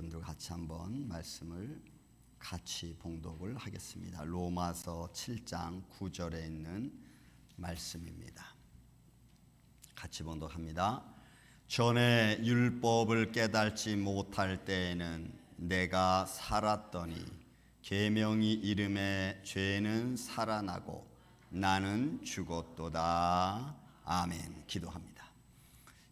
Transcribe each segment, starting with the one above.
여러분들 같이 한번 말씀을 같이 봉독을 하겠습니다. 로마서 7장 9절에 있는 말씀입니다. 같이 봉독합니다. 전에 율법을 깨달지 못할 때에는 내가 살았더니 계명이 이름에 죄는 살아나고 나는 죽었도다. 아멘. 기도합니다.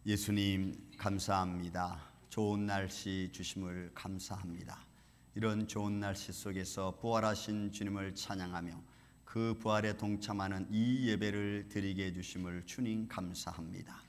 예수님 감사합니다. 좋은 날씨 주심을 감사합니다. 이런 좋은 날씨 속에서 부활하신 주님을 찬양하며 그 부활에 동참하는 이 예배를 드리게 해주심을 주님 감사합니다.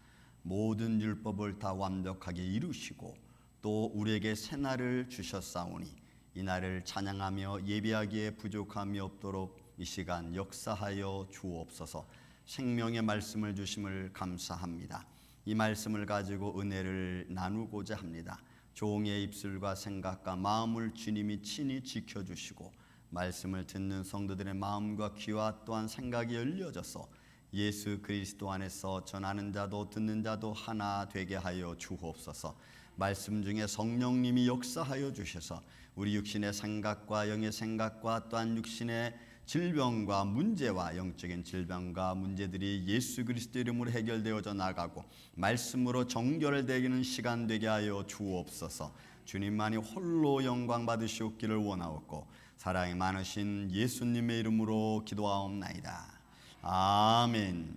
모든 율법을 다 완벽하게 이루시고 또 우리에게 새날을 주셨사오니 이 날을 찬양하며 예배하기에 부족함이 없도록 이 시간 역사하여 주옵소서. 생명의 말씀을 주심을 감사합니다. 이 말씀을 가지고 은혜를 나누고자 합니다. 종의 입술과 생각과 마음을 주님이 친히 지켜주시고 말씀을 듣는 성도들의 마음과 귀와 또한 생각이 열려져서 예수 그리스도 안에서 전하는 자도 듣는 자도 하나 되게 하여 주옵소서. 말씀 중에 성령님이 역사하여 주셔서 우리 육신의 생각과 영의 생각과 또한 육신의 질병과 문제와 영적인 질병과 문제들이 예수 그리스도 이름으로 해결되어져 나가고 말씀으로 정결되는 시간 되게 하여 주옵소서. 주님만이 홀로 영광 받으시옵기를 원하옵고 사랑이 많으신 예수님의 이름으로 기도하옵나이다. 아멘.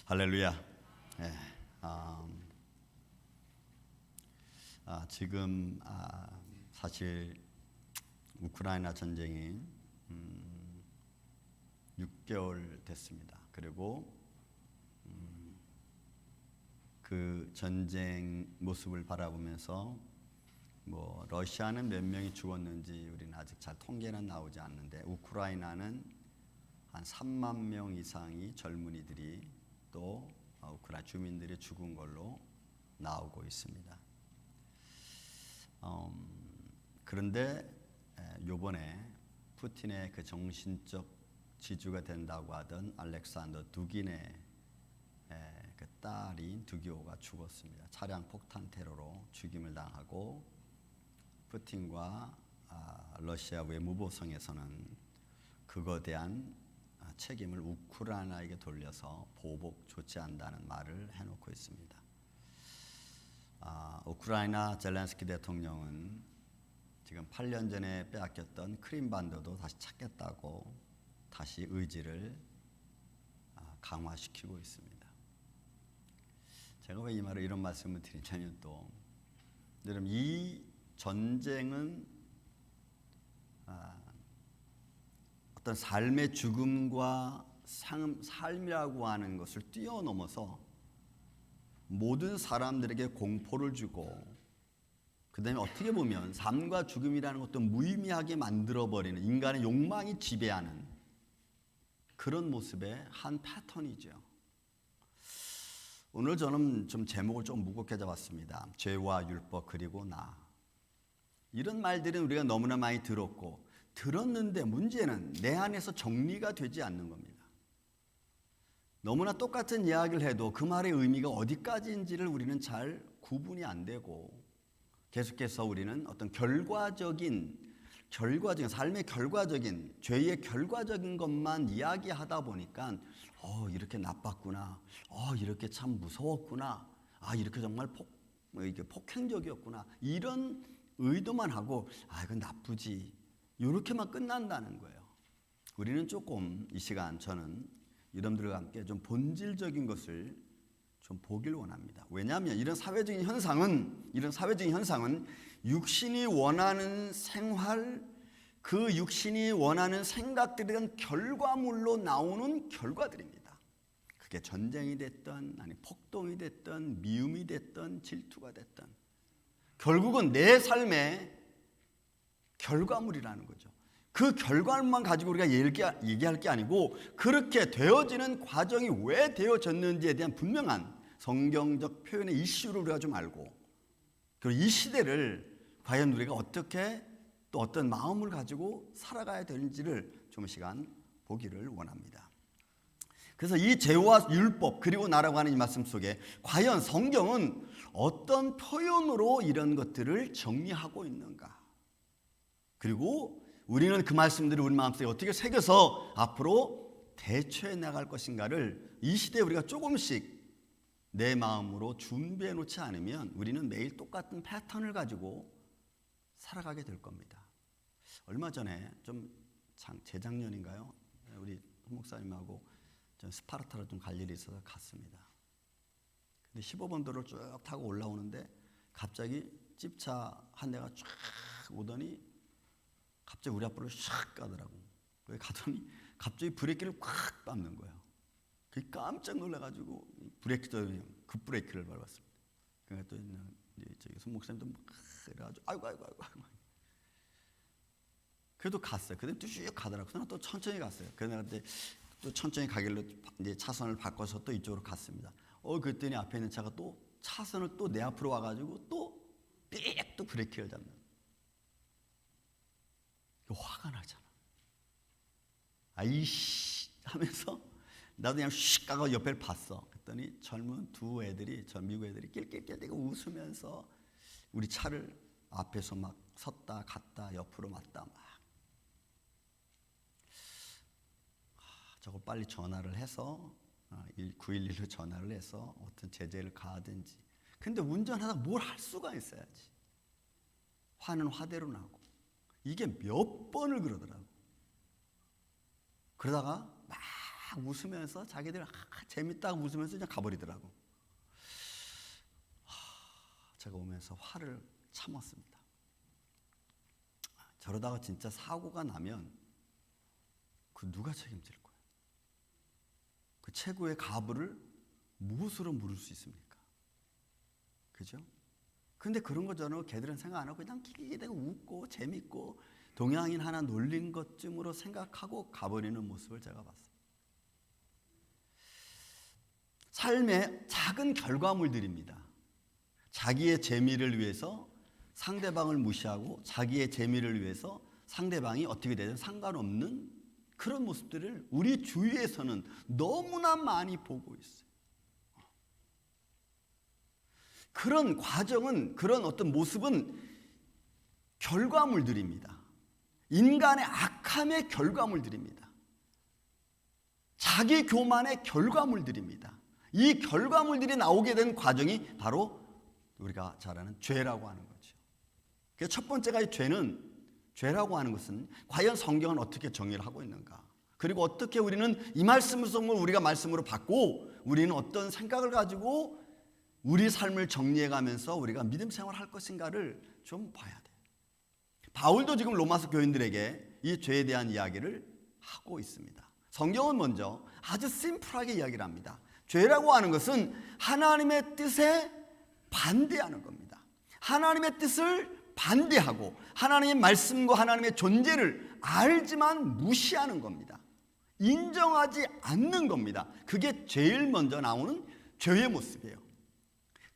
할렐루야. 네. 지금 사실 우크라이나 전쟁이 6개월 됐습니다. 그리고 그 전쟁 모습을 바라보면서 러시아는 몇 명이 죽었는지 우리는 아직 잘 통계는 나오지 않는데 우크라이나는 한 3만 명 이상이 젊은이들이 또 우크라이나 주민들이 죽은 걸로 나오고 있습니다. 그런데 요번에 푸틴의 그 정신적 지주가 된다고 하던 알렉산더 두긴의 그 딸인 두기호가 죽었습니다. 차량 폭탄 테러로 죽임을 당하고 푸틴과 러시아 외무부성에서는 그거에 대한 책임을 우크라이나에게 돌려서 보복 조치한다는 말을 해놓고 있습니다. 우크라이나 젤렌스키 대통령은 지금 8년 전에 빼앗겼던 크림반도도 다시 찾겠다고 다시 의지를 강화시키고 있습니다. 제가 왜 이 말을 이런 말씀을 드리냐면 또 여러분 이 전쟁은 어떤 삶의 죽음과 삶이라고 하는 것을 뛰어넘어서 모든 사람들에게 공포를 주고 그 다음에 어떻게 보면 삶과 죽음이라는 것도 무의미하게 만들어버리는 인간의 욕망이 지배하는 그런 모습의 한 패턴이죠. 오늘 저는 좀 제목을 좀 무겁게 잡았습니다. 죄와 율법 그리고 나. 이런 말들은 우리가 너무나 많이 들었는데 문제는 내 안에서 정리가 되지 않는 겁니다. 너무나 똑같은 이야기를 해도 그 말의 의미가 어디까지인지를 우리는 잘 구분이 안 되고 계속해서 우리는 어떤 결과적인 삶의 결과적인 죄의 결과적인 것만 이야기하다 보니까 이렇게 나빴구나, 이렇게 참 무서웠구나, 이렇게 정말 폭행적이었구나 이런 의도만 하고 이건 나쁘지 이렇게만 끝난다는 거예요. 우리는 조금 이 시간 저는 여러분들과 함께 좀 본질적인 것을 좀 보길 원합니다. 왜냐하면 이런 사회적인 현상은 육신이 원하는 생활, 그 육신이 원하는 생각들에 대한 결과물로 나오는 결과들입니다. 그게 전쟁이 됐든 아니 폭동이 됐든 미움이 됐든 질투가 됐든 결국은 내 삶의 결과물이라는 거죠. 그 결과물만 가지고 우리가 얘기할 게 아니고 그렇게 되어지는 과정이 왜 되어졌는지에 대한 분명한 성경적 표현의 이슈를 우리가 좀 알고 그리고 이 시대를 과연 우리가 어떻게 또 어떤 마음을 가지고 살아가야 되는지를 좀 시간 보기를 원합니다. 그래서 이 죄와 율법 그리고 나라고 하는 이 말씀 속에 과연 성경은 어떤 표현으로 이런 것들을 정리하고 있는가? 그리고 우리는 그 말씀들을 우리 마음속에 어떻게 새겨서 앞으로 대처해 나갈 것인가를 이 시대에 우리가 조금씩 내 마음으로 준비해 놓지 않으면 우리는 매일 똑같은 패턴을 가지고 살아가게 될 겁니다. 얼마 전에 재작년인가요? 우리 목사님하고 스파르타로 좀 갈 일이 있어서 갔습니다. 근데 15번 도로를 쭉 타고 올라오는데 갑자기 집차 한 대가 쫙 오더니 갑자기 우리 앞으로 샥 가더라고. 거기 가더니 갑자기 브레이크를 꽉 밟는 거예요. 그게 깜짝 놀라가지고 급브레이크를 밟았습니다. 그러니까 또 저기 손 목사님도 막 이래가지고 아이고. 그래도 갔어요. 그다음에 또 쭉 가더라고. 그래서 또 천천히 갔어요. 그래서 내가 또 천천히 가길로 이제 차선을 바꿔서 또 이쪽으로 갔습니다. 그랬더니 앞에 있는 차가 또 차선을 또 내 앞으로 와가지고 또 브레이크를 잡는. 화가 나잖아. 아이씨 하면서 나도 그냥 슉 가고 옆을 봤어. 그랬더니 젊은 두 애들이, 미국 애들이 낄낄대고 웃으면서 우리 차를 앞에서 막 섰다 갔다 옆으로 맞다 막. 저거 빨리 전화를 해서 911로 전화를 해서 어떤 제재를 가하든지. 근데 운전하다 뭘 할 수가 있어야지. 화는 화대로 나고. 이게 몇 번을 그러더라고. 그러다가 막 웃으면서 자기들 재밌다고 웃으면서 그냥 가버리더라고. 제가 오면서 화를 참았습니다. 저러다가 진짜 사고가 나면 그 누가 책임질 거예요? 그 최고의 가부를 무엇으로 물을 수 있습니까? 그죠? 근데 그런 거잖아요. 걔들은 생각 안 하고 그냥 기기대고 웃고 재밌고 동양인 하나 놀린 것쯤으로 생각하고 가버리는 모습을 제가 봤어요. 삶의 작은 결과물들입니다. 자기의 재미를 위해서 상대방을 무시하고 자기의 재미를 위해서 상대방이 어떻게 되든 상관없는 그런 모습들을 우리 주위에서는 너무나 많이 보고 있어요. 그런 과정은, 그런 어떤 모습은 결과물들입니다. 인간의 악함의 결과물들입니다. 자기 교만의 결과물들입니다. 이 결과물들이 나오게 된 과정이 바로 우리가 잘 아는 죄라고 하는 거죠. 그래서 첫 번째가 이 죄라고 하는 것은 과연 성경은 어떻게 정의를 하고 있는가? 그리고 어떻게 우리는 이 말씀을 우리가 말씀으로 받고 우리는 어떤 생각을 가지고 우리 삶을 정리해가면서 우리가 믿음 생활을 할 것인가를 좀 봐야 돼요. 바울도 지금 로마서 교인들에게 이 죄에 대한 이야기를 하고 있습니다. 성경은 먼저 아주 심플하게 이야기를 합니다. 죄라고 하는 것은 하나님의 뜻에 반대하는 겁니다. 하나님의 뜻을 반대하고 하나님의 말씀과 하나님의 존재를 알지만 무시하는 겁니다. 인정하지 않는 겁니다. 그게 제일 먼저 나오는 죄의 모습이에요.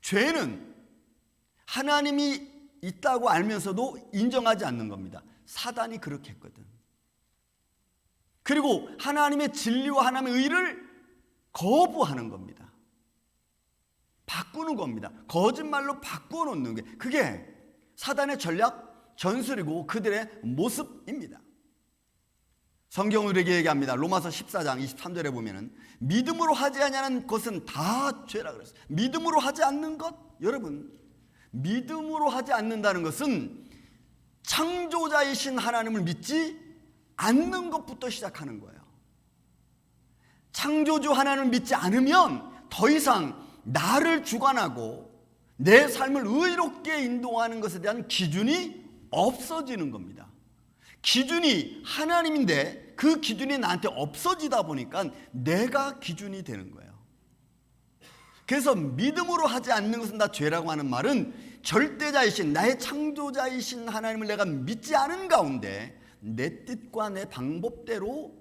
죄는 하나님이 있다고 알면서도 인정하지 않는 겁니다. 사단이 그렇게 했거든. 그리고 하나님의 진리와 하나님의 의를 거부하는 겁니다. 바꾸는 겁니다. 거짓말로 바꾸어 놓는 게 그게 사단의 전략, 전술이고 그들의 모습입니다. 성경은 우리에게 얘기합니다. 로마서 14장 23절에 보면은 믿음으로 하지 아니하는 것은 다 죄라 그랬어요. 믿음으로 하지 않는 것, 여러분, 믿음으로 하지 않는다는 것은 창조자이신 하나님을 믿지 않는 것부터 시작하는 거예요. 창조주 하나님을 믿지 않으면 더 이상 나를 주관하고 내 삶을 의롭게 인도하는 것에 대한 기준이 없어지는 겁니다. 기준이 하나님인데 그 기준이 나한테 없어지다 보니까 내가 기준이 되는 거예요. 그래서 믿음으로 하지 않는 것은 다 죄라고 하는 말은 절대자이신 나의 창조자이신 하나님을 내가 믿지 않은 가운데 내 뜻과 내 방법대로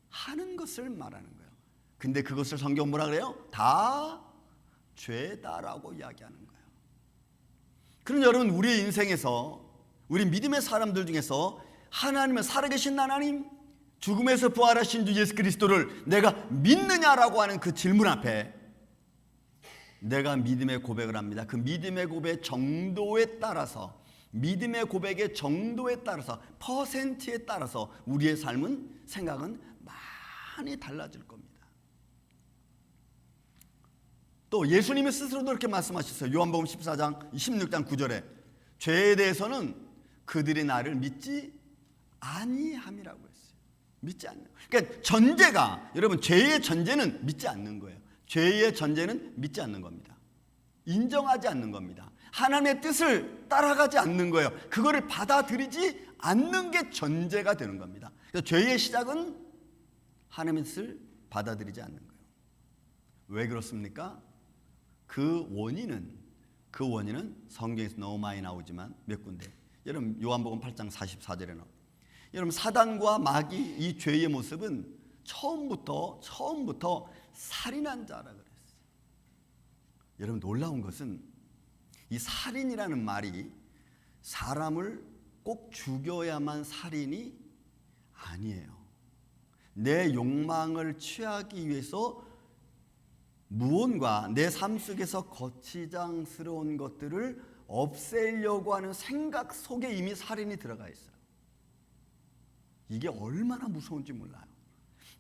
하는 것을 말하는 거예요. 근데 그것을 성경 뭐라 그래요? 다 죄다라고 이야기하는 거예요. 그럼 여러분, 우리의 인생에서 우리 믿음의 사람들 중에서 하나님의 살아계신 하나님, 죽음에서 부활하신 주 예수 그리스도를 내가 믿느냐라고 하는 그 질문 앞에 내가 믿음의 고백을 합니다. 그 믿음의 고백의 정도에 따라서, 믿음의 고백의 정도에 따라서, 퍼센트에 따라서 우리의 삶은, 생각은 많이 달라질 겁니다. 또 예수님이 스스로도 이렇게 말씀하셨어요. 요한복음 14장 16장 9절에 죄에 대해서는 그들이 나를 믿지 아니함이라고 했어요. 믿지 않는. 그러니까 전제가, 여러분, 죄의 전제는 믿지 않는 거예요. 죄의 전제는 믿지 않는 겁니다. 인정하지 않는 겁니다. 하나님의 뜻을 따라가지 않는 거예요. 그거를 받아들이지 않는 게 전제가 되는 겁니다. 그래서 죄의 시작은 하나님의 뜻을 받아들이지 않는 거예요. 왜 그렇습니까? 그 원인은 성경에서 너무 많이 나오지만 몇 군데. 여러분, 요한복음 8장 44절에 나옵니다. 여러분, 사단과 마귀, 이 죄의 모습은 처음부터 살인한 자라 그랬어요. 여러분, 놀라운 것은 이 살인이라는 말이 사람을 꼭 죽여야만 살인이 아니에요. 내 욕망을 취하기 위해서 무언가 내 삶 속에서 거치장스러운 것들을 없애려고 하는 생각 속에 이미 살인이 들어가 있어요. 이게 얼마나 무서운지 몰라요.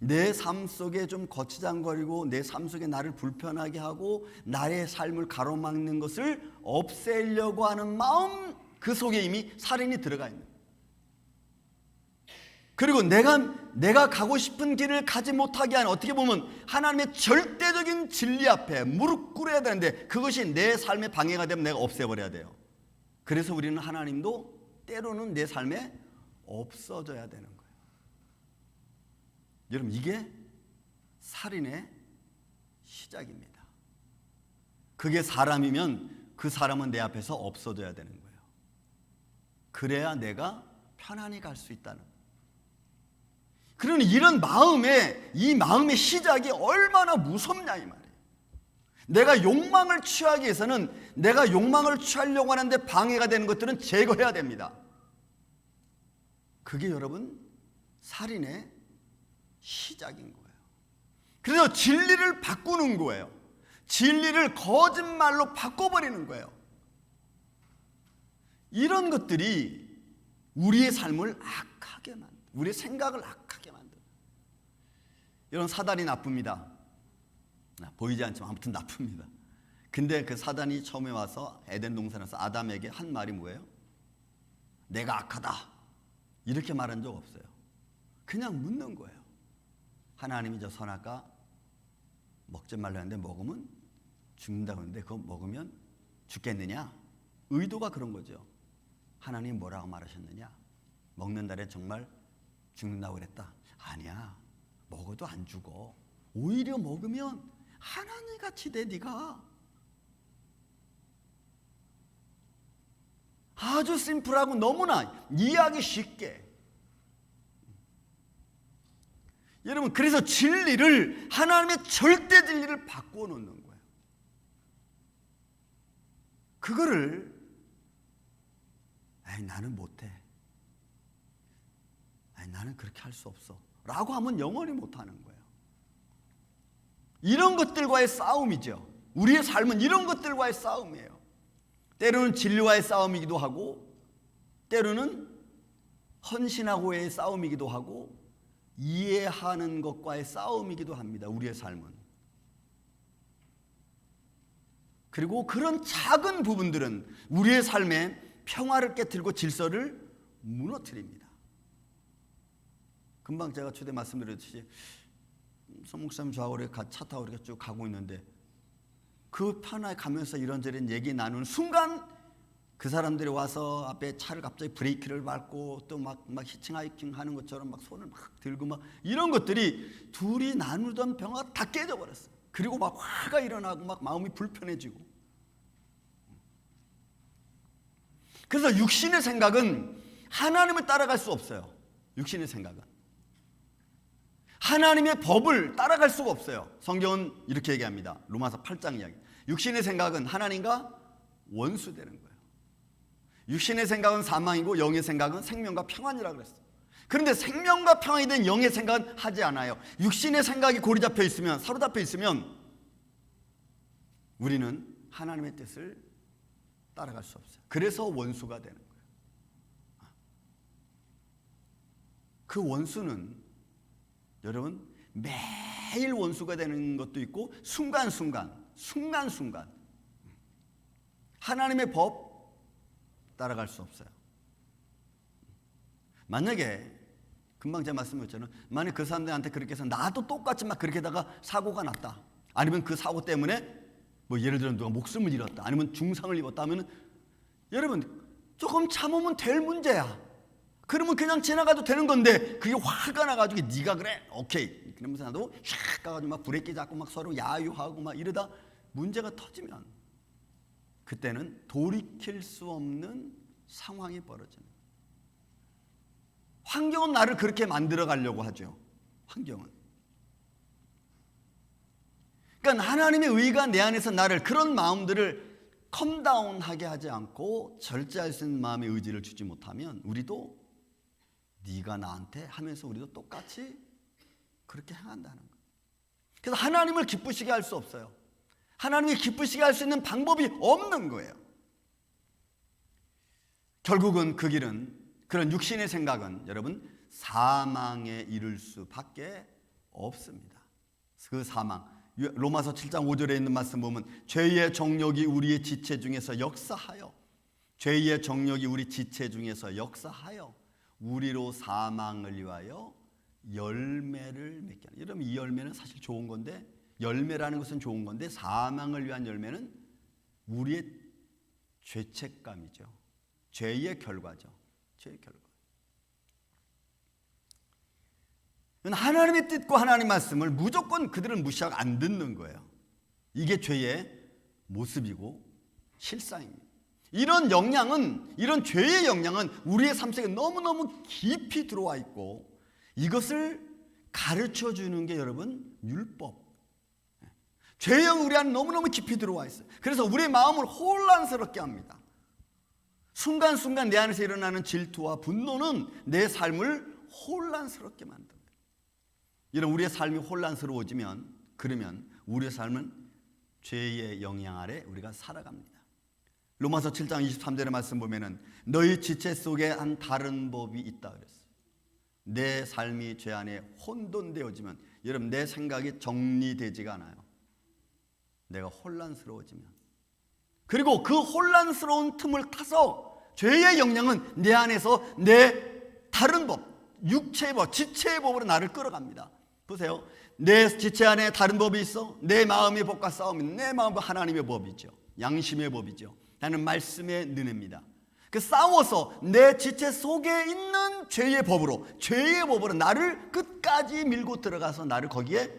내 삶 속에 좀 거치장거리고 내 삶 속에 나를 불편하게 하고 나의 삶을 가로막는 것을 없애려고 하는 마음, 그 속에 이미 살인이 들어가 있는 거예요. 그리고 내가 가고 싶은 길을 가지 못하게 하는, 어떻게 보면 하나님의 절대적인 진리 앞에 무릎 꿇어야 되는데 그것이 내 삶에 방해가 되면 내가 없애버려야 돼요. 그래서 우리는 하나님도 때로는 내 삶에 없어져야 되는 거예요. 여러분, 이게 살인의 시작입니다. 그게 사람이면 그 사람은 내 앞에서 없어져야 되는 거예요. 그래야 내가 편안히 갈 수 있다는 거예요. 그러니 이런 이 마음의 시작이 얼마나 무섭냐 이 말이에요. 내가 욕망을 취하기 위해서는 내가 욕망을 취하려고 하는데 방해가 되는 것들은 제거해야 됩니다. 그게 여러분 살인의 시작인 거예요. 그래서 진리를 바꾸는 거예요. 진리를 거짓말로 바꿔버리는 거예요. 이런 것들이 우리의 삶을 악하게 만듭니다. 우리의 생각을 악하게 만듭니다. 이런 사단이 나쁩니다. 보이지 않지만 아무튼 나쁩니다. 근데 그 사단이 처음에 와서 에덴 동산에서 아담에게 한 말이 뭐예요? 내가 악하다. 이렇게 말한 적 없어요. 그냥 묻는 거예요. 하나님이 저 선악과 먹지 말라 했는데 먹으면 죽는다고 했는데 그거 먹으면 죽겠느냐? 의도가 그런 거죠. 하나님 뭐라고 말하셨느냐? 먹는 날에 정말 죽는다고 그랬다. 아니야. 먹어도 안 죽어. 오히려 먹으면 하나님같이 돼 네가. 아주 심플하고 너무나 이해하기 쉽게. 여러분, 그래서 진리를, 하나님의 절대 진리를 바꾸어 놓는 거예요. 그거를 나는 못해. 나는 그렇게 할 수 없어 라고 하면 영원히 못하는 거예요. 이런 것들과의 싸움이죠. 우리의 삶은 이런 것들과의 싸움이에요. 때로는 진리와의 싸움이기도 하고, 때로는 헌신하고의 싸움이기도 하고, 이해하는 것과의 싸움이기도 합니다. 우리의 삶은. 그리고 그런 작은 부분들은 우리의 삶에 평화를 깨뜨리고 질서를 무너뜨립니다. 금방 제가 초대 말씀드렸듯이 서 목사님 저하고 차 타고 이렇게 쭉 가고 있는데 그 편하게 가면서 이런저런 얘기 나누는 순간 그 사람들이 와서 앞에 차를 갑자기 브레이크를 밟고 또 막 히칭하이킹 하는 것처럼 막 손을 막 들고 막 이런 것들이 둘이 나누던 평화가 다 깨져버렸어요. 그리고 막 화가 일어나고 막 마음이 불편해지고. 그래서 육신의 생각은 하나님을 따라갈 수 없어요. 육신의 생각은 하나님의 법을 따라갈 수가 없어요. 성경은 이렇게 얘기합니다. 로마서 8장 이야기. 육신의 생각은 하나님과 원수되는 거예요. 육신의 생각은 사망이고 영의 생각은 생명과 평안이라고 그랬어요. 그런데 생명과 평안이 된 영의 생각은 하지 않아요. 육신의 생각이 고리 잡혀 있으면, 사로잡혀 있으면 우리는 하나님의 뜻을 따라갈 수 없어요. 그래서 원수가 되는 거예요. 그 원수는 여러분 매일 원수가 되는 것도 있고 순간순간 하나님의 법 따라갈 수 없어요. 만약에 금방 제가 말씀드렸잖아요. 만약 그 사람들한테 그렇게 해서 나도 똑같이 막 그렇게 하다가 사고가 났다. 아니면 그 사고 때문에 뭐 예를 들어 누가 목숨을 잃었다. 아니면 중상을 입었다 하면 여러분 조금 참으면 될 문제야. 그러면 그냥 지나가도 되는 건데 그게 화가 나가지고 네가 그래? 오케이. 그러면서 나도 샥 가가지고 막 브레이크 잡고 막 서로 야유하고 막 이러다 문제가 터지면 그때는 돌이킬 수 없는 상황이 벌어지는 거예요. 환경은 나를 그렇게 만들어 가려고 하죠. 환경은. 그러니까 하나님의 의가 내 안에서 나를 그런 마음들을 컴다운하게 하지 않고 절제할 수 있는 마음의 의지를 주지 못하면 우리도 네가 나한테 하면서 우리도 똑같이 그렇게 행한다는 거예요. 그래서 하나님을 기쁘시게 할 수 없어요. 하나님이 기쁘시게 할 수 있는 방법이 없는 거예요. 결국은 그 길은 그런 육신의 생각은 여러분 사망에 이를 수밖에 없습니다. 그 사망 로마서 7장 5절에 있는 말씀 보면 죄의 정욕이 우리의 지체 중에서 역사하여 죄의 정욕이 우리 지체 중에서 역사하여 우리로 사망을 위하여 열매를 맺게 하는. 여러분 이 열매는 사실 좋은 건데 열매라는 것은 좋은 건데 사망을 위한 열매는 우리의 죄책감이죠. 죄의 결과죠. 죄의 결과. 하나님의 뜻과 하나님의 말씀을 무조건 그들은 무시하고 안 듣는 거예요. 이게 죄의 모습이고 실상입니다. 이런 영향은, 이런 죄의 영향은 우리의 삶 속에 너무너무 깊이 들어와 있고 이것을 가르쳐 주는 게 여러분 율법. 죄의 영이 우리 안에 너무너무 깊이 들어와 있어요. 그래서 우리의 마음을 혼란스럽게 합니다. 순간순간 내 안에서 일어나는 질투와 분노는 내 삶을 혼란스럽게 만듭니다. 이런 우리의 삶이 혼란스러워지면 그러면 우리의 삶은 죄의 영향 아래 우리가 살아갑니다. 로마서 7장 23절의 말씀 보면은 너희 지체 속에 한 다른 법이 있다 그랬어요. 내 삶이 죄 안에 혼돈되어지면 여러분 내 생각이 정리되지가 않아요. 내가 혼란스러워지면 그리고 그 혼란스러운 틈을 타서 죄의 영향은 내 안에서 내 다른 법, 육체의 법, 지체의 법으로 나를 끌어갑니다. 보세요. 내 지체 안에 다른 법이 있어. 내 마음의 법과 싸움이 내 마음은 하나님의 법이죠. 양심의 법이죠. 나는 말씀의 능혜입니다. 그 싸워서 내 지체 속에 있는 죄의 법으로 나를 끝까지 밀고 들어가서 나를 거기에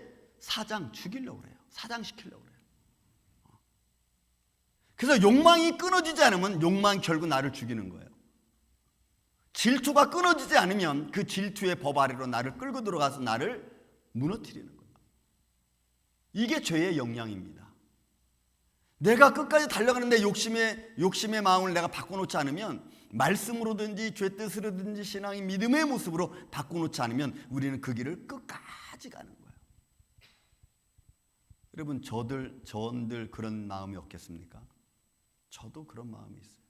죽이려고 그래요. 사장시키려고 그래요. 그래서 욕망이 끊어지지 않으면 욕망이 결국 나를 죽이는 거예요. 질투가 끊어지지 않으면 그 질투의 법 아래로 나를 끌고 들어가서 나를 무너뜨리는 거예요. 이게 죄의 영향입니다. 내가 끝까지 달려가는데 욕심의 마음을 내가 바꿔놓지 않으면 말씀으로든지 죄 뜻으로든지 신앙의 믿음의 모습으로 바꿔놓지 않으면 우리는 그 길을 끝까지 가는 거예요. 여러분 저들 그런 마음이 없겠습니까? 저도 그런 마음이 있어요.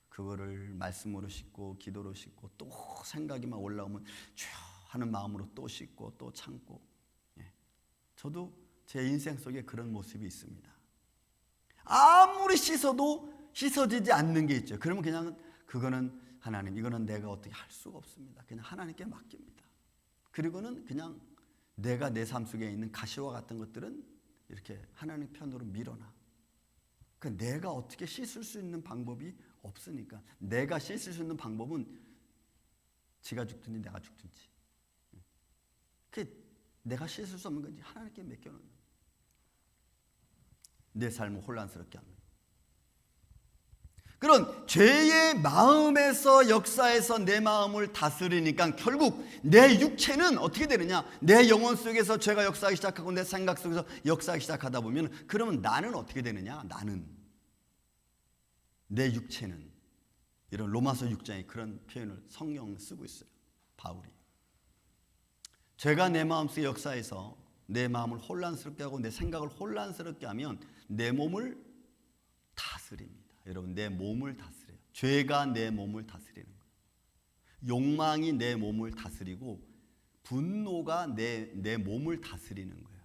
그거를 말씀으로 싣고 기도로 싣고 또 생각이 막 올라오면 주여 하는 마음으로 또 싣고 또 참고. 저도 제 인생 속에 그런 모습이 있습니다. 아무리 씻어도 씻어지지 않는 게 있죠. 그러면 그냥 그거는 하나님 이거는 내가 어떻게 할 수가 없습니다. 그냥 하나님께 맡깁니다. 그리고는 그냥 내가 내 삶 속에 있는 가시와 같은 것들은 이렇게 하나님 편으로 밀어놔. 그러니까 내가 어떻게 씻을 수 있는 방법이 없으니까 내가 씻을 수 있는 방법은 지가 죽든지 내가 죽든지 그게 내가 씻을 수 없는 건지 하나님께 맡겨놓는 거예요. 내 삶을 혼란스럽게 합니다. 그런 죄의 마음에서 역사해서 내 마음을 다스리니까 결국 내 육체는 어떻게 되느냐? 내 영혼 속에서 죄가 역사하기 시작하고 내 생각 속에서 역사하기 시작하다 보면 그러면 나는 어떻게 되느냐? 나는 내 육체는 이런 로마서 6장에 그런 표현을 성경을 쓰고 있어요. 바울이 죄가 내 마음속에 역사해서 내 마음을 혼란스럽게 하고 내 생각을 혼란스럽게 하면 내 몸을 다스립니다. 여러분, 내 몸을 다스려요. 죄가 내 몸을 다스리는 거예요. 욕망이 내 몸을 다스리고 분노가 내 몸을 다스리는 거예요.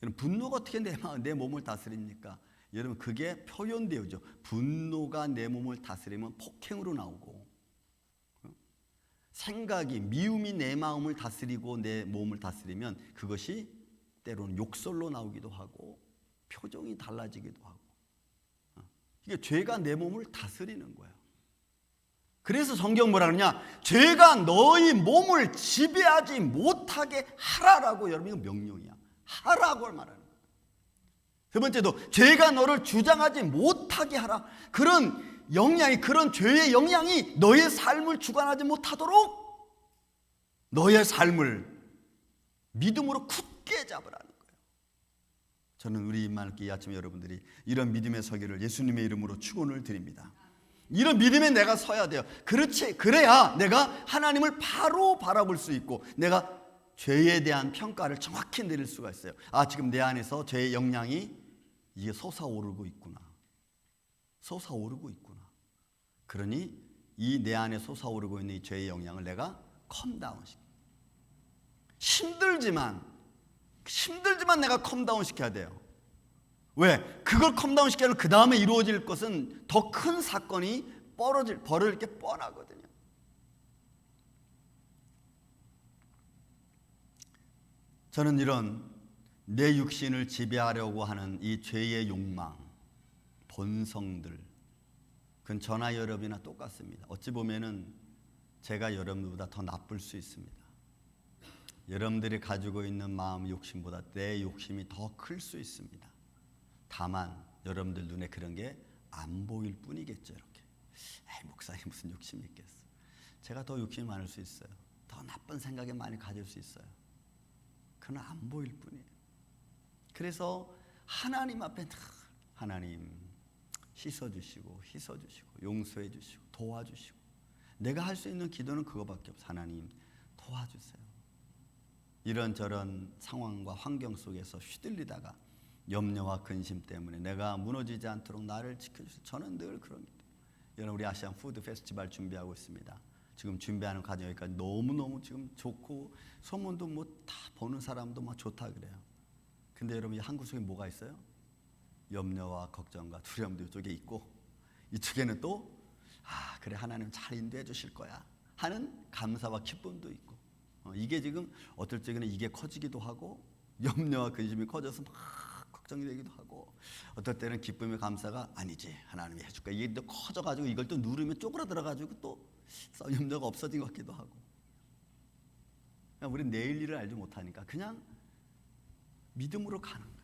여러분, 분노가 어떻게 내 몸을 다스립니까? 여러분, 그게 표현되어죠. 분노가 내 몸을 다스리면 폭행으로 나오고, 생각이, 미움이 내 마음을 다스리고 내 몸을 다스리면 그것이 때로는 욕설로 나오기도 하고 표정이 달라지기도 하고, 이게 죄가 내 몸을 다스리는 거예요. 그래서 성경 뭐라 그러냐? 죄가 너희 몸을 지배하지 못하게 하라라고. 여러분, 이거 명령이야. 하라고 말하는 거예요. 세 번째도 죄가 너를 주장하지 못하게 하라. 그런 영향이, 그런 죄의 영향이 너의 삶을 주관하지 못하도록 너의 삶을 믿음으로 굳게 잡으라는 거예요. 저는 우리 임마누엘 아침 여러분들이 이런 믿음의 서기를 예수님의 이름으로 축원을 드립니다. 이런 믿음에 내가 서야 돼요. 그렇지, 그래야 내가 하나님을 바로 바라볼 수 있고 내가 죄에 대한 평가를 정확히 내릴 수가 있어요. 아, 지금 내 안에서 죄의 영향이 이게 솟아오르고 있구나. 솟아오르고 있구나. 그러니 이 내 안에 솟아오르고 있는 이 죄의 영향을 내가 컴다운 시켜. 힘들지만 내가 컴다운 시켜야 돼요. 왜? 그걸 컴다운 시켜야 그 다음에 이루어질 것은 더 큰 사건이 벌어질 게 뻔하거든요. 저는 이런 내 육신을 지배하려고 하는 이 죄의 욕망, 본성들, 그건 저나 여러분이나 똑같습니다. 어찌 보면은 제가 여러분보다 더 나쁠 수 있습니다. 여러분들이 가지고 있는 마음 욕심보다 내 욕심이 더 클 수 있습니다. 다만 여러분들 눈에 그런 게 안 보일 뿐이겠죠. 이렇게 목사님 무슨 욕심이 있겠어. 제가 더 욕심이 많을 수 있어요. 더 나쁜 생각에 많이 가질 수 있어요. 그건 안 보일 뿐이에요. 그래서 하나님 앞에 하나님 씻어주시고 용서해주시고 도와주시고, 내가 할 수 있는 기도는 그거밖에 없어요. 하나님 도와주세요. 이런저런 상황과 환경 속에서 휘둘리다가 염려와 근심 때문에 내가 무너지지 않도록 나를 지켜주세요. 저는 늘 그런 기도. 여러분, 우리 아시안 푸드 페스티벌 준비하고 있습니다. 지금 준비하는 과정 여기까지 너무너무 지금 좋고 소문도 뭐 다 보는 사람도 막 좋다 그래요. 근데 여러분, 이 한국 속에 뭐가 있어요? 염려와 걱정과 두려움도 이쪽에 있고, 이쪽에는 또 그래, 하나님 잘 인도해 주실 거야 하는 감사와 기쁨도 있고, 이게 지금 어떨 적에는 이게 커지기도 하고 염려와 근심이 커져서 막 걱정이 되기도 하고, 어떨 때는 기쁨의 감사가 아니지, 하나님이 해줄 거야, 이게 또 커져가지고 이걸 또 누르면 쪼그라들어가지고 또 염려가 없어진 것 같기도 하고. 우리 내일 일을 알지 못하니까 그냥 믿음으로 가는 거예요.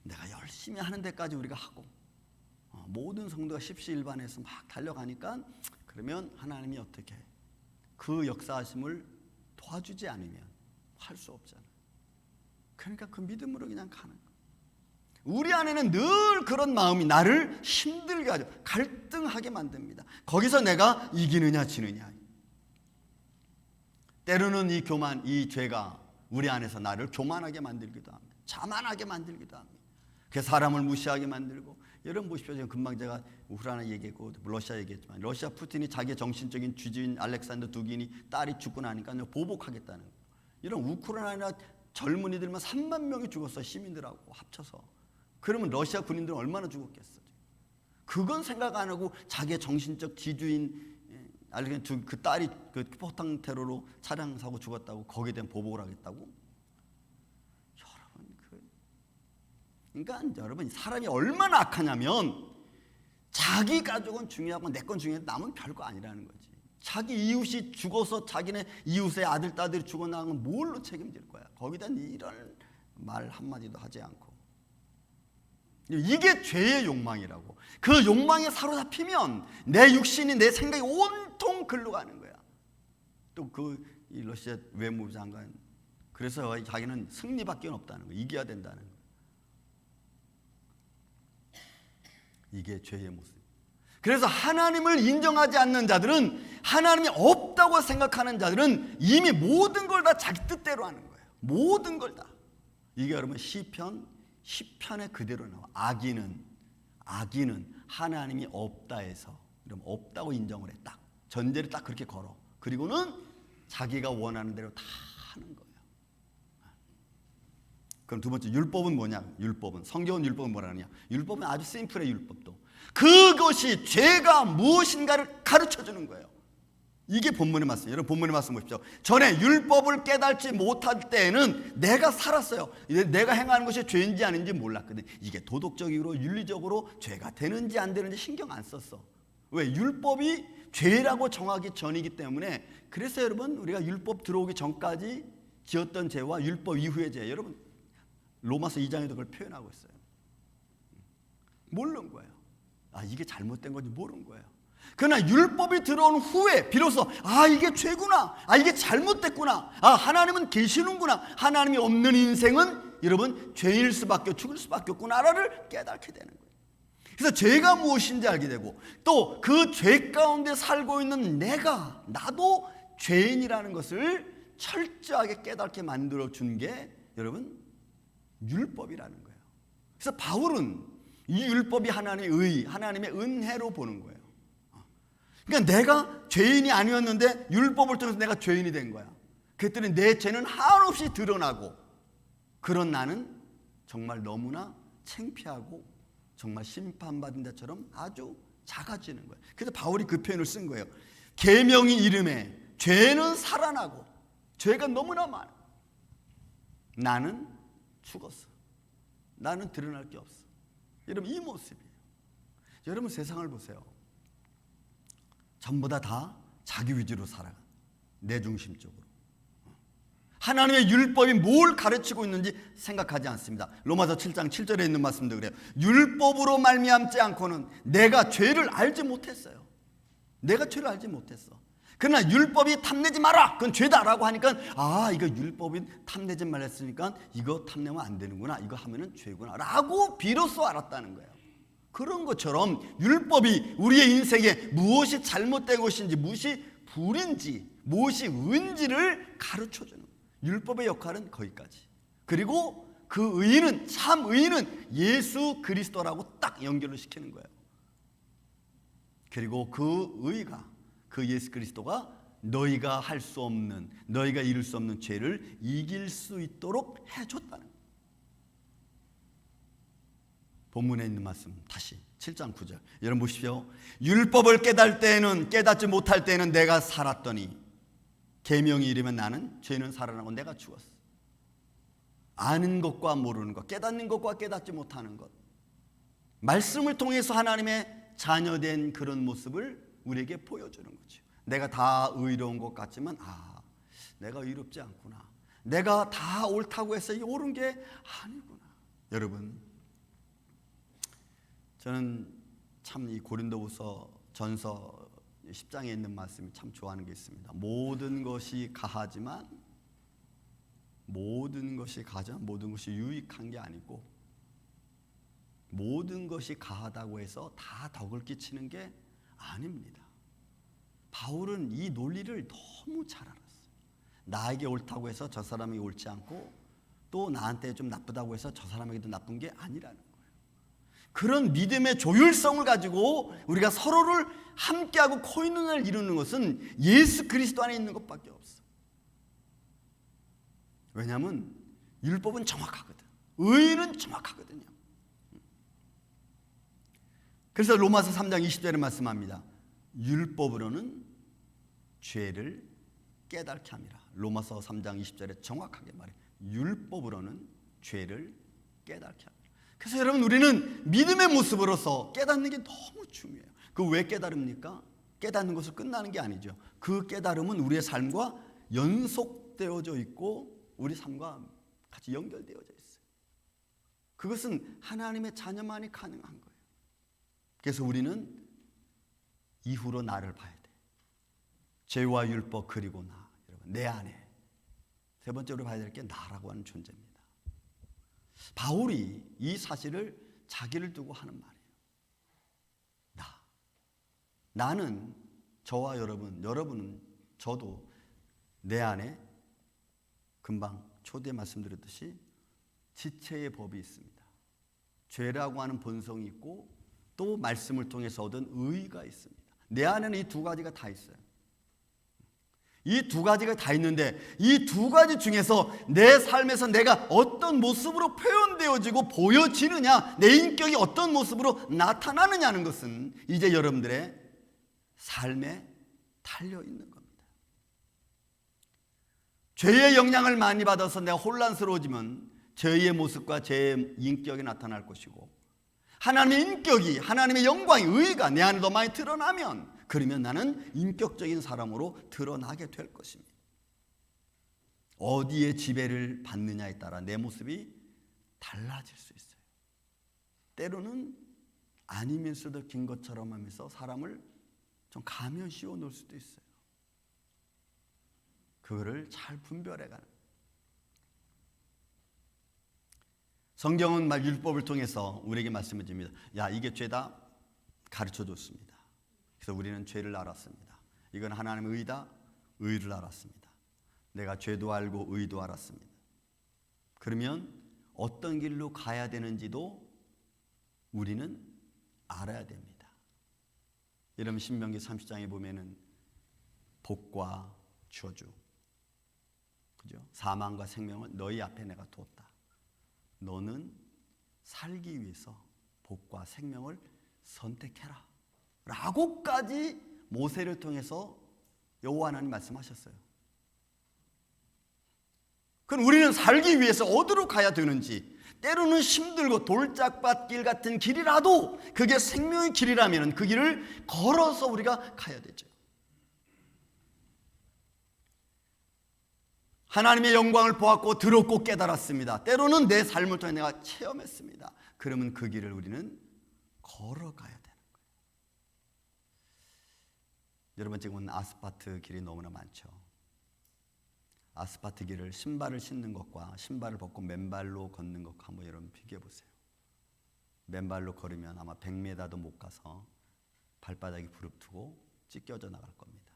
내가 열심히 하는 데까지 우리가 하고, 모든 성도가 십시일반해서 막 달려가니까, 그러면 하나님이 어떻게 그 역사하심을 도와주지 않으면 할 수 없잖아요. 그러니까 그 믿음으로 그냥 가는 거예요. 우리 안에는 늘 그런 마음이 나를 힘들게 하죠. 갈등하게 만듭니다. 거기서 내가 이기느냐 지느냐. 때로는 이 교만, 이 죄가 우리 안에서 나를 교만하게 만들기도 합니다. 자만하게 만들기도 합니다. 그래서 사람을 무시하게 만들고. 여러분 보십시오. 지금 금방 제가 우크라이나 얘기했고 러시아 얘기했지만, 러시아 푸틴이 자기의 정신적인 주주인 알렉산더 두긴이 딸이 죽고 나니까 보복하겠다는 거예요. 이런 우크라이나 젊은이들만 3만 명이 죽었어, 시민들하고 합쳐서. 그러면 러시아 군인들은 얼마나 죽었겠어. 그건 생각 안 하고 자기의 정신적 지주인 그 딸이 그 포탄 테러로 차량 사고 죽었다고 거기에 대한 보복을 하겠다고? 그러니까 여러분, 사람이 얼마나 악하냐면 자기 가족은 중요하고 내 건 중요한데 남은 별거 아니라는 거지. 자기 이웃이 죽어서 자기네 이웃의 아들, 딸들이 죽어나간 건 뭘로 책임질 거야. 거기다 이런 말 한마디도 하지 않고. 이게 죄의 욕망이라고. 그 욕망에 사로잡히면 내 육신이, 내 생각이 온통 글로 가는 거야. 또 이 러시아 외무부 장관, 그래서 자기는 승리밖에 없다는 거야. 이겨야 된다는 거야. 이게 죄의 모습. 그래서 하나님을 인정하지 않는 자들은, 하나님이 없다고 생각하는 자들은 이미 모든 걸 다 자기 뜻대로 하는 거예요. 모든 걸 다. 이게 여러분 시편 시편에 그대로 나와. 악인은 하나님이 없다 해서, 그럼 없다고 인정을 해. 딱 전제를 딱 그렇게 걸어. 그리고는 자기가 원하는 대로 다 하는 거예요. 그럼 두 번째, 율법은 뭐냐? 성경은 율법은 뭐라 하느냐? 율법은 아주 심플해. 율법도 그것이 죄가 무엇인가를 가르쳐 주는 거예요. 이게 본문의 말씀. 여러분 본문의 말씀 보십시오. 전에 율법을 깨닫지 못할 때에는 내가 살았어요. 내가 행하는 것이 죄인지 아닌지 몰랐거든. 이게 도덕적으로 윤리적으로 죄가 되는지 안 되는지 신경 안 썼어. 왜? 율법이 죄라고 정하기 전이기 때문에. 그래서 여러분 우리가 율법 들어오기 전까지 지었던 죄와 율법 이후의 죄, 여러분 로마서 2장에도 그걸 표현하고 있어요. 모르는 거예요. 이게 잘못된 건지 모르는 거예요. 그러나 율법이 들어온 후에 비로소 이게 죄구나, 이게 잘못됐구나, 하나님은 계시는구나, 하나님이 없는 인생은 여러분 죄일 수밖에, 죽을 수밖에 없구나를 깨닫게 되는 거예요. 그래서 죄가 무엇인지 알게 되고, 또 그 죄 가운데 살고 있는 나도 죄인이라는 것을 철저하게 깨닫게 만들어 준 게 여러분 율법이라는 거예요. 그래서 바울은 이 율법이 하나님의 의, 하나님의 은혜로 보는 거예요. 그러니까 내가 죄인이 아니었는데 율법을 통해서 내가 죄인이 된 거야. 그랬더니 내 죄는 한없이 드러나고, 그런 나는 정말 너무나 창피하고 정말 심판받은 자처럼 아주 작아지는 거예요. 그래서 바울이 그 표현을 쓴 거예요. 계명이 이름에 죄는 살아나고, 죄가 너무나 많아. 나는 죽었어. 나는 드러날 게 없어. 여러분 이 모습이에요. 여러분 세상을 보세요. 전부 다 자기 위주로 살아가. 내 중심적으로. 하나님의 율법이 뭘 가르치고 있는지 생각하지 않습니다. 로마서 7장 7절에 있는 말씀도 그래요. 율법으로 말미암지 않고는 내가 죄를 알지 못했어요. 내가 죄를 알지 못했어. 그러나 율법이 탐내지 마라, 그건 죄다라고 하니까 이거 율법이 탐내지 말라 했으니까 이거 탐내면 안 되는구나, 이거 하면은 죄구나 라고 비로소 알았다는 거예요. 그런 것처럼 율법이 우리의 인생에 무엇이 잘못된 것인지, 무엇이 불인지, 무엇이 은지를 가르쳐주는 거예요. 율법의 역할은 거기까지. 그리고 그 의인은, 참 의인은 예수 그리스도라고 딱 연결을 시키는 거예요. 그리고 그 의가, 그 예수 그리스도가 너희가 할 수 없는, 너희가 이룰 수 없는 죄를 이길 수 있도록 해줬다는 거예요. 본문에 있는 말씀 다시 7장 9절 여러분 보십시오. 율법을 깨달을 때에는, 깨닫지 못할 때에는 내가 살았더니 계명이 이르면 나는 죄는 살아나고 내가 죽었어. 아는 것과 모르는 것, 깨닫는 것과 깨닫지 못하는 것, 말씀을 통해서 하나님의 자녀된 그런 모습을 우리에게 보여주는 거죠. 내가 다 의로운 것 같지만 내가 의롭지 않구나, 내가 다 옳다고 해서 이 옳은 게 아니구나. 여러분 저는 참 이 고린도후서 전서 10장에 있는 말씀이 참 좋아하는 게 있습니다. 모든 것이 가하지만 모든 것이 유익한 게 아니고, 모든 것이 가하다고 해서 다 덕을 끼치는 게 아닙니다. 바울은 이 논리를 너무 잘 알았어요. 나에게 옳다고 해서 저 사람이 옳지 않고, 또 나한테 좀 나쁘다고 해서 저 사람에게도 나쁜 게 아니라는 거예요. 그런 믿음의 조율성을 가지고 우리가 서로를 함께하고 코인원을 이루는 것은 예수 그리스도 안에 있는 것밖에 없어. 왜냐하면 율법은 정확하거든, 의는 정확하거든요. 그래서 로마서 3장 20절에 말씀합니다. 율법으로는 죄를 깨닫게 함이라. 로마서 3장 20절에 정확하게 말해요. 율법으로는 죄를 깨닫게 합니다. 그래서 여러분 우리는 믿음의 모습으로서 깨닫는 게 너무 중요해요. 그 왜 깨달습니까? 깨닫는 것을 끝나는 게 아니죠. 그 깨달음은 우리의 삶과 연속되어져 있고 우리 삶과 같이 연결되어져 있어요. 그것은 하나님의 자녀만이 가능한 거예요. 그래서 우리는 이후로 나를 봐야 돼. 죄와 율법 그리고 나. 여러분 내 안에 세 번째로 봐야 될 게 나라고 하는 존재입니다. 바울이 이 사실을 자기를 두고 하는 말이에요. 나는 저와 여러분은 저도 내 안에 금방 초대에 말씀드렸듯이 지체의 법이 있습니다. 죄라고 하는 본성이 있고 또 말씀을 통해서 얻은 의의가 있습니다. 내 안에는 이 두 가지가 다 있어요. 이 두 가지가 다 있는데 이 두 가지 중에서 내 삶에서 내가 어떤 모습으로 표현되어지고 보여지느냐, 내 인격이 어떤 모습으로 나타나느냐는 것은 이제 여러분들의 삶에 달려있는 겁니다. 죄의 영향을 많이 받아서 내가 혼란스러워지면 죄의 모습과 죄의 인격이 나타날 것이고, 하나님의 인격이, 하나님의 영광이, 의가 내 안에 더 많이 드러나면, 그러면 나는 인격적인 사람으로 드러나게 될 것입니다. 어디에 지배를 받느냐에 따라 내 모습이 달라질 수 있어요. 때로는 아니면서도 긴 것처럼 하면서 사람을 좀 가면 씌워 놓을 수도 있어요. 그거를 잘 분별해가는. 성경은 율법을 통해서 우리에게 말씀해 줍니다. 야, 이게 죄다 가르쳐 줬습니다. 그래서 우리는 죄를 알았습니다. 이건 하나님의 의다, 의를 알았습니다. 내가 죄도 알고 의도 알았습니다. 그러면 어떤 길로 가야 되는지도 우리는 알아야 됩니다. 여러분 신명기 30장에 보면은 복과 저주, 그죠? 사망과 생명을 너희 앞에 내가 두었다. 너는 살기 위해서 복과 생명을 선택해라 라고까지 모세를 통해서 여호와 하나님 말씀하셨어요. 그럼 우리는 살기 위해서 어디로 가야 되는지, 때로는 힘들고 돌짝밭길 같은 길이라도 그게 생명의 길이라면 그 길을 걸어서 우리가 가야 되죠. 하나님의 영광을 보았고 들었고 깨달았습니다. 때로는 내 삶을 통해 내가 체험했습니다. 그러면 그 길을 우리는 걸어가야 되는 거예요. 여러분 지금은 아스팔트 길이 너무나 많죠. 아스팔트 길을 신발을 신는 것과 신발을 벗고 맨발로 걷는 것과 한번 여러분 비교해 보세요. 맨발로 걸으면 아마 100m도 못 가서 발바닥이 부릅뜨고 찢겨져 나갈 겁니다.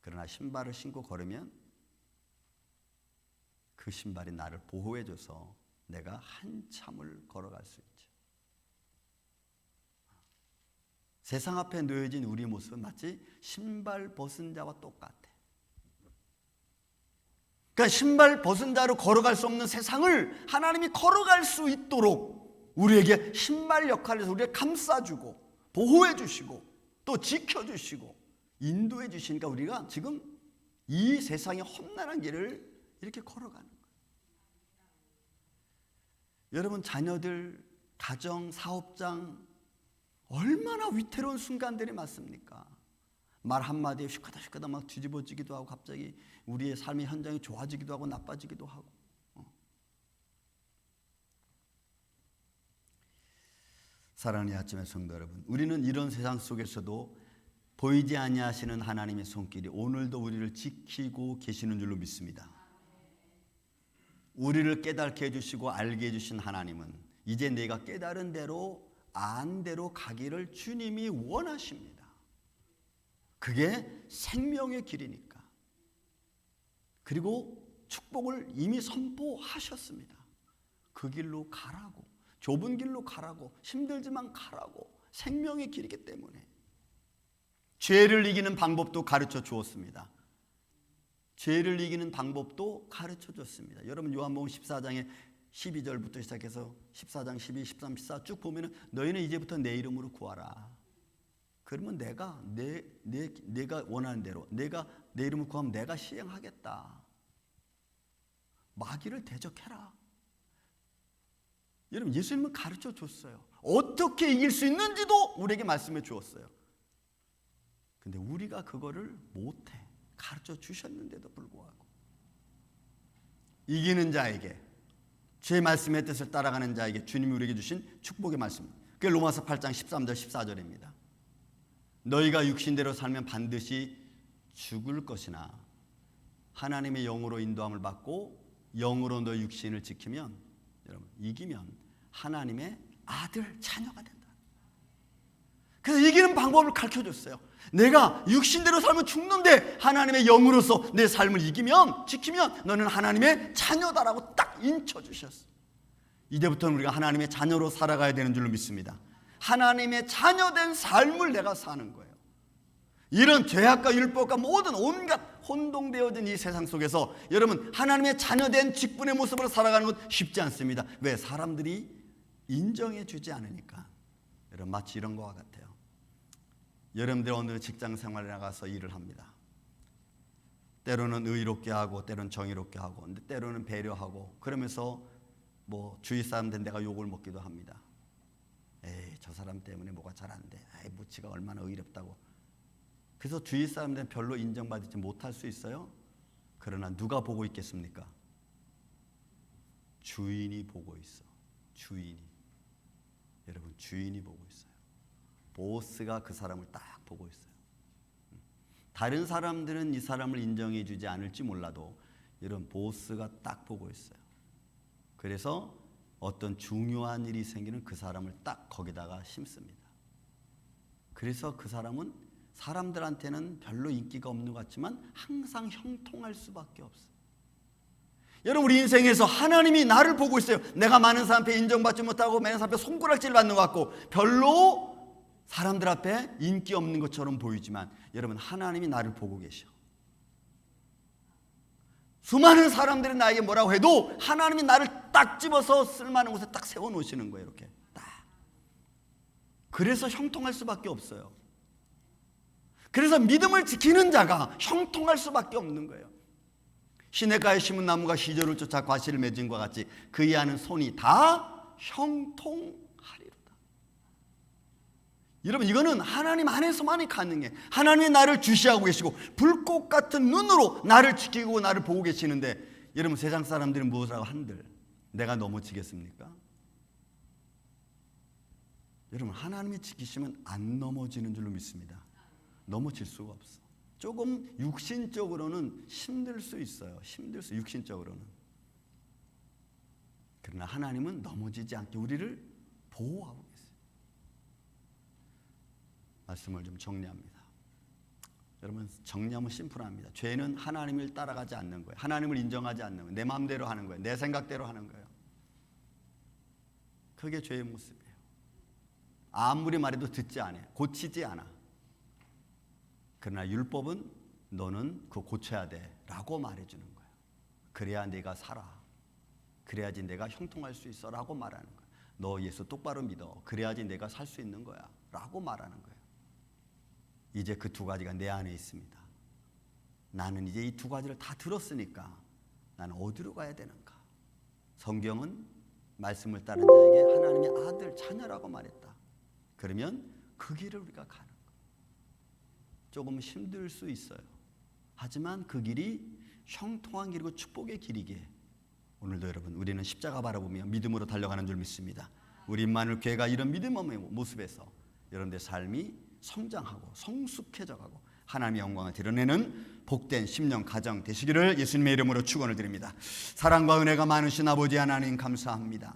그러나 신발을 신고 걸으면 그 신발이 나를 보호해줘서 내가 한참을 걸어갈 수 있죠. 세상 앞에 놓여진 우리의 모습은 마치 신발 벗은 자와 똑같아. 그러니까 신발 벗은 자로 걸어갈 수 없는 세상을 하나님이 걸어갈 수 있도록 우리에게 신발 역할에서 우리를 감싸주고 보호해주시고 또 지켜주시고 인도해주시니까 우리가 지금 이 세상의 험난한 길을 이렇게 걸어가는 거예요. 여러분 자녀들, 가정, 사업장 얼마나 위태로운 순간들이 많습니까? 말 한마디에 휘까다 막 뒤집어지기도 하고 갑자기 우리의 삶의 현장이 좋아지기도 하고 나빠지기도 하고. 사랑하는 아침의 성도 여러분, 우리는 이런 세상 속에서도 보이지 아니하시는 하나님의 손길이 오늘도 우리를 지키고 계시는 줄로 믿습니다. 우리를 깨닫게 해주시고 알게 해주신 하나님은 이제 내가 깨달은 대로 안 대로 가기를 주님이 원하십니다. 그게 생명의 길이니까. 그리고 축복을 이미 선포하셨습니다. 그 길로 가라고, 좁은 길로 가라고, 힘들지만 가라고, 생명의 길이기 때문에. 죄를 이기는 방법도 가르쳐 주었습니다. 죄를 이기는 방법도 가르쳐 줬습니다. 여러분 요한복음 14장에 12절부터 시작해서 14장 12, 13, 14 쭉 보면은 너희는 이제부터 내 이름으로 구하라. 그러면 내가 원하는 대로 내가 내 이름을 구하면 내가 시행하겠다. 마귀를 대적해라. 여러분 예수님은 가르쳐 줬어요. 어떻게 이길 수 있는지도 우리에게 말씀해 주었어요. 근데 우리가 그거를 못해. 가르쳐 주셨는데도 불구하고 이기는 자에게, 제 말씀의 뜻을 따라가는 자에게 주님이 우리에게 주신 축복의 말씀, 그게 로마서 8장 13절 14절입니다. 너희가 육신대로 살면 반드시 죽을 것이나 하나님의 영으로 인도함을 받고 영으로 너희 육신을 지키면, 여러분 이기면 하나님의 아들, 자녀가 된다. 그래서 이기는 방법을 가르쳐줬어요. 내가 육신대로 살면 죽는데 하나님의 영으로서 내 삶을 이기면, 지키면 너는 하나님의 자녀다라고 딱 인쳐주셨어요. 이제부터는 우리가 하나님의 자녀로 살아가야 되는 줄로 믿습니다. 하나님의 자녀된 삶을 내가 사는 거예요. 이런 죄악과 율법과 모든 온갖 혼동되어진 이 세상 속에서 여러분 하나님의 자녀된 직분의 모습으로 살아가는 건 쉽지 않습니다. 왜? 사람들이 인정해 주지 않으니까. 여러분 마치 이런 것과 같아요. 여러분들 어느 직장 생활에 나가서 일을 합니다. 때로는 의롭게 하고 때로는 정의롭게 하고 근데 때로는 배려하고 그러면서 뭐 주위 사람들 내가 욕을 먹기도 합니다. 에이 저 사람 때문에 뭐가 잘 안 돼. 에이 뭐 지가 얼마나 의롭다고. 그래서 주위 사람들은 별로 인정받지 못할 수 있어요. 그러나 누가 보고 있겠습니까? 주인이 보고 있어. 주인이. 여러분 주인이 보고 있어요. 보스가 그 사람을 딱 보고 있어요. 다른 사람들은 이 사람을 인정해 주지 않을지 몰라도 이런 보스가 딱 보고 있어요. 그래서 어떤 중요한 일이 생기는 그 사람을 딱 거기다가 심습니다. 그래서 그 사람은 사람들한테는 별로 인기가 없는 것 같지만 항상 형통할 수밖에 없어요. 여러분 우리 인생에서 하나님이 나를 보고 있어요. 내가 많은 사람 앞에 인정받지 못하고 많은 사람 앞에 손가락질 받는 것 같고 별로 사람들 앞에 인기 없는 것처럼 보이지만 여러분 하나님이 나를 보고 계셔. 수많은 사람들이 나에게 뭐라고 해도 하나님이 나를 딱 집어서 쓸만한 곳에 딱 세워놓으시는 거예요. 이렇게 딱. 그래서 형통할 수밖에 없어요. 그래서 믿음을 지키는 자가 형통할 수밖에 없는 거예요. 시냇가에 심은 나무가 시절을 쫓아 과실을 맺은 것 같이 그의 하는 손이 다 형통하리로다. 여러분 이거는 하나님 안에서만이 가능해. 하나님이 나를 주시하고 계시고 불꽃 같은 눈으로 나를 지키고 나를 보고 계시는데 여러분 세상 사람들은 무엇이라고 한들 내가 넘어지겠습니까? 여러분 하나님이 지키시면 안 넘어지는 줄로 믿습니다. 넘어질 수가 없어. 조금 육신적으로는 힘들 수 있어요. 육신적으로는. 그러나 하나님은 넘어지지 않게 우리를 보호하고 계세요. 말씀을 좀 정리합니다. 여러분 정리하면 심플합니다. 죄는 하나님을 따라가지 않는 거예요. 하나님을 인정하지 않는 거예요. 내 마음대로 하는 거예요. 내 생각대로 하는 거예요. 그게 죄의 모습이에요. 아무리 말해도 듣지 않아요. 고치지 않아. 그러나 율법은 너는 그거 고쳐야 돼 라고 말해주는 거예요. 그래야 내가 살아. 그래야지 내가 형통할 수 있어 라고 말하는 거예요. 너 예수 똑바로 믿어. 그래야지 내가 살 수 있는 거야 라고 말하는 거예요. 이제 그 두 가지가 내 안에 있습니다. 나는 이제 이 두 가지를 다 들었으니까 나는 어디로 가야 되는가? 성경은 말씀을 따른 자에게 하나님의 아들 자녀라고 말했다. 그러면 그 길을 우리가 가는 조금 힘들 수 있어요. 하지만 그 길이 형통한 길이고 축복의 길이기에 오늘도 여러분 우리는 십자가 바라보며 믿음으로 달려가는 줄 믿습니다. 우리 임마누엘 교회가 이런 믿음의 모습에서 여러분들의 삶이 성장하고 성숙해져가고 하나님의 영광을 드러내는 복된 10년 가정 되시기를 예수님의 이름으로 축원을 드립니다. 사랑과 은혜가 많으신 아버지 하나님 감사합니다.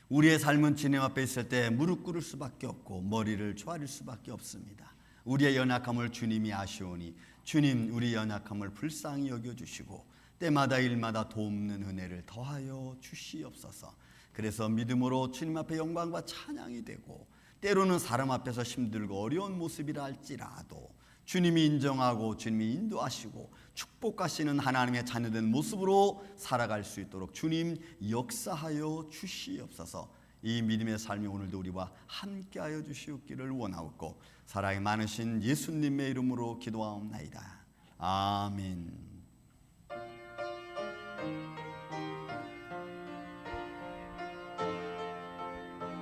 우리의 삶은 주님 앞에 있을 때 무릎 꿇을 수밖에 없고 머리를 조아릴 수밖에 없습니다. 우리의 연약함을 주님이 아시오니 주님 우리 연약함을 불쌍히 여겨주시고 때마다 일마다 돕는 은혜를 더하여 주시옵소서. 그래서 믿음으로 주님 앞에 영광과 찬양이 되고 때로는 사람 앞에서 힘들고 어려운 모습이라 할지라도 주님이 인정하고 주님이 인도하시고 축복하시는 하나님의 자녀된 모습으로 살아갈 수 있도록 주님 역사하여 주시옵소서. 이 믿음의 삶이 오늘도 우리와 함께하여 주시옵기를 원하옵고 사랑이 많으신 예수님의 이름으로 기도하옵나이다. 아멘.